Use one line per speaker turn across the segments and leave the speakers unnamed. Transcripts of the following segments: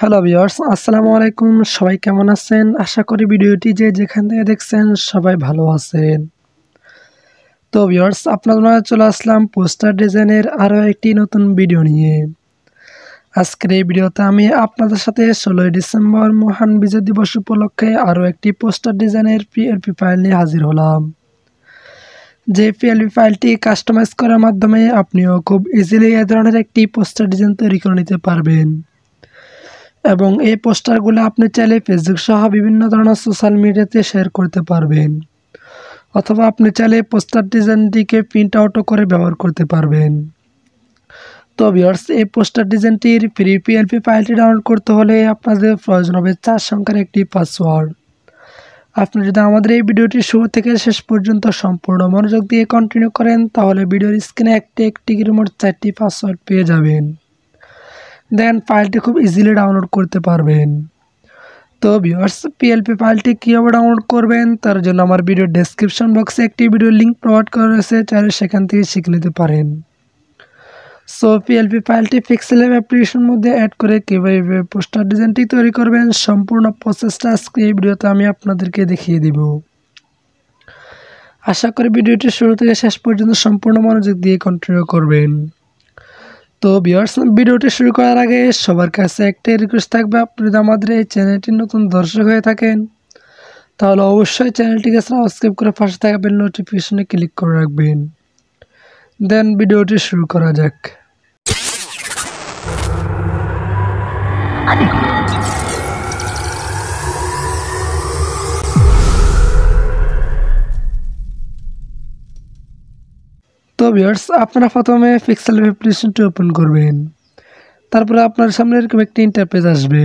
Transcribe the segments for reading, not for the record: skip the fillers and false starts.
Hello viewers, আসসালামু আলাইকুম। সবাই কেমন আছেন? আশা করি ভিডিওটি যে যেখান থেকে দেখছেন সবাই ভালো আছেন। তো ভিউয়ার্স, আপনাদের মাঝে চলে আসলাম পোস্টার ডিজাইনের আরও একটি নতুন ভিডিও নিয়ে। আজকের এই ভিডিওতে আমি আপনাদের সাথে 16ই ডিসেম্বর মহান বিজয় দিবস উপলক্ষে আরও একটি পোস্টার ডিজাইনের পিএলপি ফাইল নিয়ে হাজির হলাম। যে পিএলপি ফাইলটি কাস্টমাইজ করার মাধ্যমে আপনিও খুব ইজিলি এ ধরনের একটি পোস্টার ডিজাইন তৈরি করে নিতে পারবেন। এবং এই পোস্টারগুলো আপনি চাইলে ফেসবুক সহ বিভিন্ন ধরনের সোশ্যাল মিডিয়াতে শেয়ার করতে পারবেন, অথবা আপনি চাইলে পোস্টার ডিজাইনটিকে প্রিন্ট আউটও করে ব্যবহার করতে পারবেন। তো ভিউয়ার্স, এই পোস্টার ডিজাইনটির ফ্রি পিএলপি ফাইলটি ডাউনলোড করতে হলে আপনাদের প্রয়োজন হবে 4 সংখ্যার একটি পাসওয়ার্ড। আপনি যদি আমাদের এই ভিডিওটি শুরু থেকে শেষ পর্যন্ত সম্পূর্ণ মনোযোগ দিয়ে কন্টিনিউ করেন, তাহলে ভিডিওর স্ক্রিনে একটি মোট 4টি পাসওয়ার্ড পেয়ে যাবেন। দেন ফাইলটি খুব ইজিলি ডাউনলোড করতে পারবেন। তো ভিউয়ার্স, পিএলপি ফাইলটি কীভাবে ডাউনলোড করবেন তার জন্য আমার ভিডিও ডেসক্রিপশন বক্সে একটি ভিডিও লিঙ্ক প্রোভাইড করা রয়েছে, চাইলে সেখান থেকে শিখে নিতে পারেন। সো পিএলপি ফাইলটি পিক্সেল ল্যাব অ্যাপ্লিকেশনের মধ্যে অ্যাড করে কীভাবে পোস্টার ডিজাইনটি তৈরি করবেন সম্পূর্ণ প্রসেসটা আজকে এই ভিডিওতে আমি আপনাদেরকে দেখিয়ে দিব। আশা করি ভিডিওটি শুরু থেকে শেষ পর্যন্ত সম্পূর্ণ মনোযোগ দিয়ে কন্টিনিউ করবেন। তো ভিউয়ার্স, ভিডিওটি শুরু করার আগে সবার কাছে একটাই রিকোয়েস্ট থাকবে, আপনি যদি আমাদের এই চ্যানেলটির নতুন দর্শক হয়ে থাকেন তাহলে অবশ্যই চ্যানেলটিকে সাবস্ক্রাইব করে পাশে থাকা বেল নোটিফিকেশনে ক্লিক করে রাখবেন। দেন ভিডিওটি শুরু করা যাক। তো ভিউয়ার্স, আপনারা প্রথমে পিক্সেল ল্যাব অ্যাপ্লিকেশনটি ওপেন করবেন। তারপরে আপনার সামনে এরকম একটি ইন্টারফেস আসবে।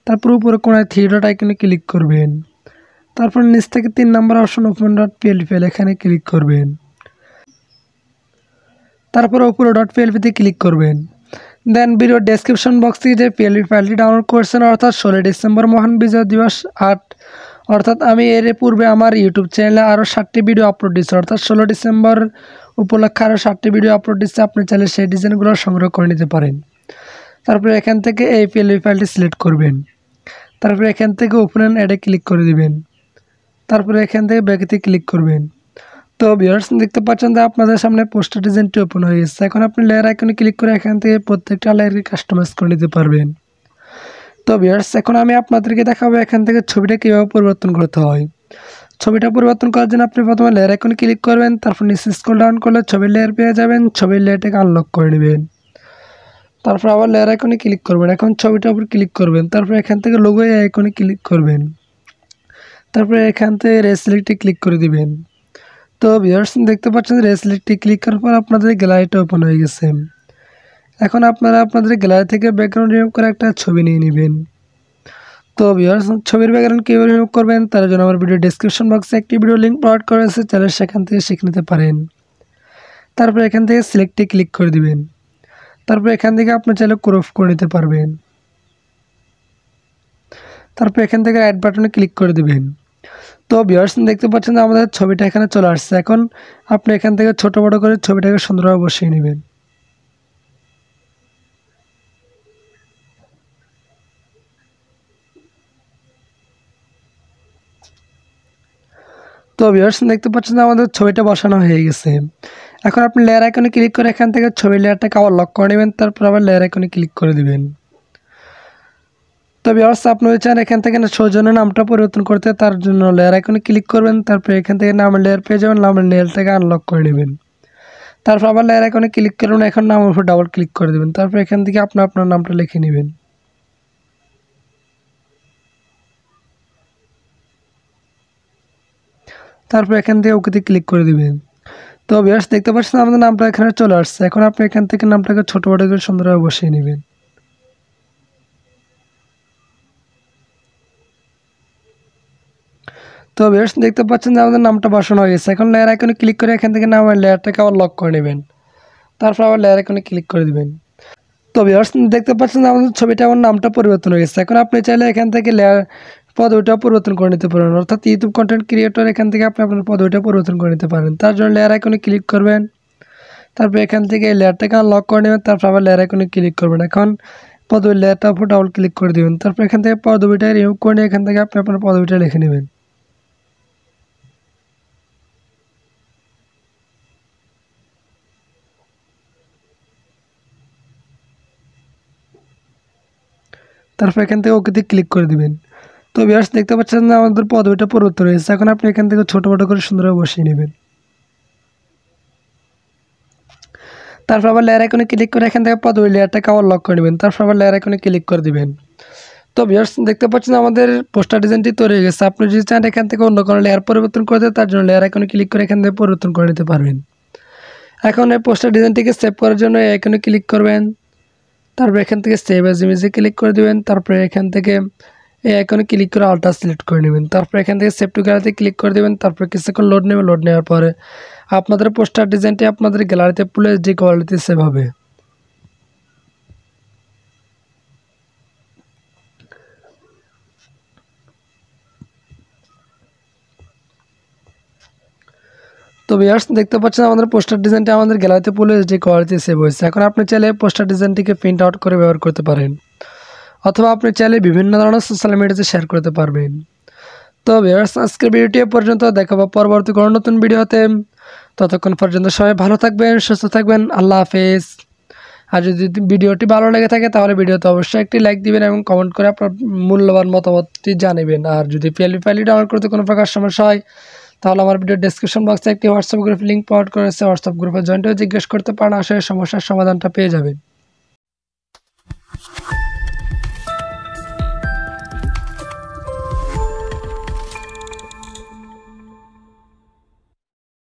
তারপর উপরে কোণায় 3 ডট আইকনে ক্লিক করবেন। তারপর নিচ থেকে 3 নম্বর option open dot PLP file, এখানে ক্লিক করবেন। তারপর উপরে ডট পিএলপিতে ক্লিক করবেন। দেন ভিডিও ডেসক্রিপশন বক্স থেকে যে পিএলপি ফাইলটি ডাউনলোড করছেন, অর্থাৎ 16 ডিসেম্বর মহান বিজয় দিবস 8, অর্থাৎ আমি এর পূর্বে আমার ইউটিউব চ্যানেলে আরও 7টি ভিডিও আপলোড দিচ্ছি, অর্থাৎ 16 ডিসেম্বর উপলক্ষে আরও 7টি ভিডিও আপলোড দিচ্ছে। আপনি চাইলে সেই ডিজাইনগুলো সংগ্রহ করে নিতে পারেন। তারপরে এখান থেকে এই পিএলপি ফাইলটি সিলেক্ট করবেন। তারপরে এখান থেকে ওপেন অ্যাডে ক্লিক করে দিবেন। তারপরে এখান থেকে ব্যাকেতে ক্লিক করবেন। তো ভিউয়ার্স, দেখতে পাচ্ছেন যে আপনাদের সামনে পোস্টার ডিজাইনটি ওপেন হয়ে গেছে। এখন আপনি লেয়ার আইকনে ক্লিক করে এখান থেকে প্রত্যেকটা লেয়ারকে কাস্টমাইজ করে নিতে পারবেন। তো ভিউয়ার্স, এখন আমি আপনাদেরকে দেখাবো এখান থেকে ছবিটা কীভাবে পরিবর্তন করতে হয়। ছবিটা পরিবর্তন করার জন্য আপনি প্রথমে লেয়ার আইকনে ক্লিক করবেন, তারপর নিচে স্ক্রল ডাউন করলে ছবির লেয়ার পেয়ে যাবেন। ছবির লেয়ারটাকে আনলক করে নেবেন। তারপর আবার লেয়ার আইকনে ক্লিক করবেন। এখন ছবিটার উপর ক্লিক করবেন। তারপর এখান থেকে লোগো আইকনে ক্লিক করবেন। তারপরে এখান থেকে রেসিলেক্টে ক্লিক করে দিবেন। তো ভিউয়ার্স, দেখতে পাচ্ছেন রেসিলেক্টে ক্লিক করার পর আপনাদের গ্যালারিটা ওপেন হয়ে গেছে। এখন আপনারা আপনাদের গ্যালারি থেকে ব্যাকগ্রাউন্ড রিমুভ করে একটা ছবি নিয়ে নেবেন। তো ভিউয়ার্স, ছবির ব্যাকগ্রাউন্ড কীভাবে রিমুভ করবেন তার জন্য আমার ভিডিও ডেসক্রিপশন বক্সে একটি ভিডিও লিঙ্ক প্রোভাইড করা আছে, চাইলে সেখান থেকে শিখে নিতে পারেন। তারপর এখান থেকে সিলেক্টে ক্লিক করে দিবেন। তারপর এখান থেকে আপনি চাইলে ক্রপ করে নিতে পারবেন। তারপর এখান থেকে রাইট বাটনে ক্লিক করে দিবেন। তো ভিউয়ার্স, দেখতে পাচ্ছেন যে আমাদের ছবিটা এখানে চলে আসছে। এখন আপনি এখান থেকে ছোট বড় করে ছবিটাকে সুন্দরভাবে বসিয়ে নেবেন। তো ভিউয়ার্স, দেখতে পাচ্ছেন যে আমাদের ছবিটা বসানো হয়ে গেছে। এখন আপনি লেয়ার আইকনে ক্লিক করে এখান থেকে ছবির লেয়ারটাকে আবার লক করে নেবেন। তারপর আবার লেয়ার আইকনে ক্লিক করে দিবেন। তো ভিউয়ার্স, আপনি চান এখান থেকে সৌজন্যের নামটা পরিবর্তন করতে, তার জন্য লেয়ার আইকনে ক্লিক করবেন। তারপর এখান থেকে নামের লেয়ার পেয়ে যাবেন, নামের লেয়ারটাকে আনলক করে নেবেন। তারপর আবার লেয়ার আইকনে ক্লিক করবেন। এখন নামের উপর ডাবল ক্লিক করে দেবেন। তারপর এখান থেকে আপনার নামটা লিখে নেবেন। তারপর এখান থেকে ওকেতে ক্লিক করে দিবেন। তো ভিউয়ার্স, দেখতে পাচ্ছেন আমাদের নামটা এখানে চলে আসছে। এখন আপনি এখান থেকে নামটাকে ছোট বড় করে সুন্দরভাবে বসিয়ে নেবেন। তো ভিউয়ার্স, দেখতে পাচ্ছেন যে আমাদের নামটা বসানো হয়ে গেছে। এখন লেয়ার আইকনে ক্লিক করে এখান থেকে নামের লেয়ারটাকে আবার লক করে নেবেন। তারপর আবার লেয়ার আইকনে ক্লিক করে দিবেন। তো ভিউয়ার্স, দেখতে পাচ্ছেন যে আমাদের ছবিটা আমার নামটা পরিবর্তন হয়ে গেছে। এখন আপনি চাইলে এখান থেকে লেয়ার পদবিটাও পরিবর্তন করে নিতে পারেন, অর্থাৎ ইউটিউব কন্টেন্ট ক্রিয়েটর এখান থেকে আপনি আপনার পদবিটা পরিবর্তন করে নিতে পারেন। তার জন্য লেয়ার আইকনে ক্লিক করবেন। তারপর এখান থেকে লেয়ারটাকে আনলক করে নেবেন। তারপর আবার লেয়ার আইকনে ক্লিক করবেন। এখন পদবীর লেয়ারটার উপর ডাবল ক্লিক করে দেবেন। তারপর এখান থেকে পদবীটা রিমুভ করে নিয়ে এখান থেকে আপনি আপনার পদবীটা লিখে নেবেন। তারপর এখান থেকে ওকেতে ক্লিক করে দিবেন। তো ভিউয়ার্স দেখতে পাচ্ছেন যে আমাদের পদবিটা পরিবর্তন হয়েছে। এখন আপনি এখান থেকে ছোট বড় করে সুন্দরভাবে বসিয়ে নেবেন। তারপর আবার লেয়ার আইকনে ক্লিক করে এখান থেকে পদবি লেয়ারটাকে আবার লক করে নেবেন। তারপর আবার লেয়ার আইকনে ক্লিক করে দিবেন। তো ভিউয়ার্স দেখতে পাচ্ছেন আমাদের পোস্টার ডিজাইনটি তৈরি হয়ে গেছে। আপনি যদি চান এখান থেকে অন্য কোনো লেয়ার পরিবর্তন করতে, তার জন্য লেয়ার আইকনে ক্লিক করে এখান থেকে পরিবর্তন করে নিতে পারবেন। এখন এই পোস্টার ডিজাইনটিকে সেভ করার জন্য এই আইকনে ক্লিক করবেন। তারপর এখান থেকে সেভ অ্যাজ ইমেজে ক্লিক করে দিবেন। তারপরে এখান থেকে এই আইকনে ক্লিক করে আলটা সিলেক্ট করে নেবেন। তারপর এখান থেকে সেভ টু গ্যালারিতে ক্লিক করে দেবেন। তারপর কিছুক্ষণ লোড নেবে। লোড নেওয়ার পরে আপনাদের পোস্টার ডিজাইনটি আপনাদের গ্যালারিতে ফুল এইচডি কোয়ালিটি সেভ হবে। তো ভিউয়ার্স দেখতে পাচ্ছেন আমাদের পোস্টার ডিজাইনটি আমাদের গ্যালারিতে ফুল এইচডি কোয়ালিটি সেভ হয়েছে। এখন আপনি চাইলে পোস্টার ডিজাইনটিকে প্রিন্ট আউট করে ব্যবহার করতে পারেন, অথবা আপনি চাইলে বিভিন্ন ধরনের সোশ্যাল মিডিয়াতে শেয়ার করতে পারবেন। তো ভিউয়ার্স আজকের ভিডিওটি এ পর্যন্ত। দেখাবো পরবর্তী কোনো নতুন ভিডিওতে। ততক্ষণ পর্যন্ত সবাই ভালো থাকবেন, সুস্থ থাকবেন। আল্লাহ হাফেজ। আর যদি ভিডিওটি ভালো লেগে থাকে তাহলে ভিডিওতে অবশ্যই একটি লাইক দিবেন এবং কমেন্ট করে আপনার মূল্যবান মতামতটি জানাবেন। আর যদি পিএলপি ফাইলটি ডাউনলোড করতে কোনো প্রকার সমস্যা হয় তাহলে আমার ভিডিও ডেসক্রিপশন বক্সে একটি হোয়াটসঅ্যাপ গ্রুপ লিঙ্ক প্রোভাইড করেছে। হোয়াটসঅ্যাপ গ্রুপে জয়েন্ট হয়ে জিজ্ঞেস করতে পারেন, আসলে সমস্যার সমাধানটা পেয়ে যাবেন।